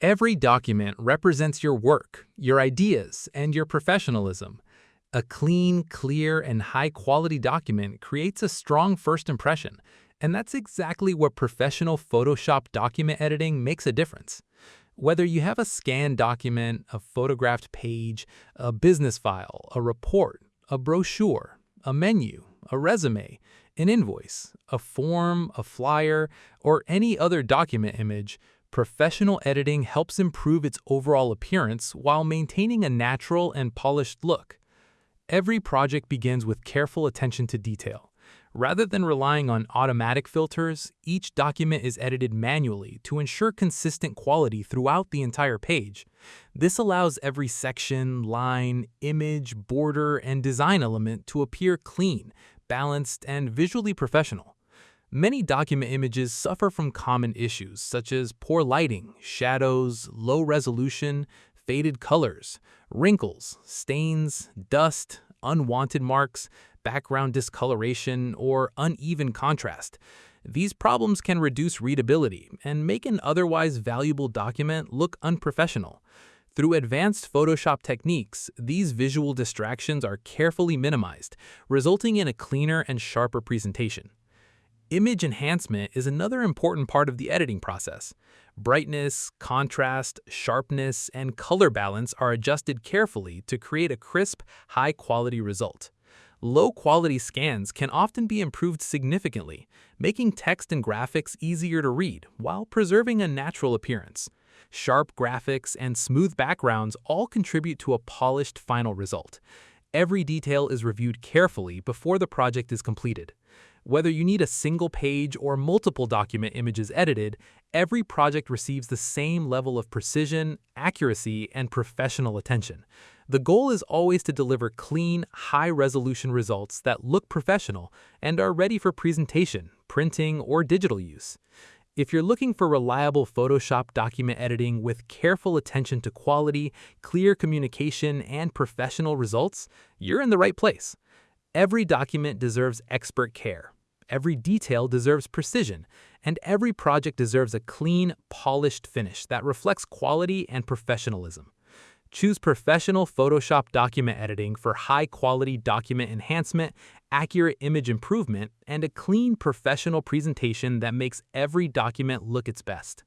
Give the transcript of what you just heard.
Every document represents your work, your ideas, and your professionalism. A clean, clear, and high-quality document creates a strong first impression, and that's exactly where professional Photoshop document editing makes a difference. Whether you have a scanned document, a photographed page, a business file, a report, a brochure, a menu, a resume, an invoice, a form, a flyer, or any other document image, professional editing helps improve its overall appearance while maintaining a natural and polished look. Every project begins with careful attention to detail. Rather than relying on automatic filters, each document is edited manually to ensure consistent quality throughout the entire page. This allows every section, line, image, border, and design element to appear clean, balanced, and visually professional. Many document images suffer from common issues such as poor lighting, shadows, low resolution, faded colors, wrinkles, stains, dust, unwanted marks, background discoloration, or uneven contrast. These problems can reduce readability and make an otherwise valuable document look unprofessional. Through advanced Photoshop techniques, these visual distractions are carefully minimized, resulting in a cleaner and sharper presentation. Image enhancement is another important part of the editing process. Brightness, contrast, sharpness, and color balance are adjusted carefully to create a crisp, high-quality result. Low-quality scans can often be improved significantly, making text and graphics easier to read while preserving a natural appearance. Sharp graphics and smooth backgrounds all contribute to a polished final result. Every detail is reviewed carefully before the project is completed. Whether you need a single page or multiple document images edited, every project receives the same level of precision, accuracy, and professional attention. The goal is always to deliver clean, high-resolution results that look professional and are ready for presentation, printing, or digital use. If you're looking for reliable Photoshop document editing with careful attention to quality, clear communication, and professional results, you're in the right place. Every document deserves expert care. Every detail deserves precision, and every project deserves a clean, polished finish that reflects quality and professionalism. Choose professional Photoshop document editing for high-quality document enhancement, accurate image improvement, and a clean, professional presentation that makes every document look its best.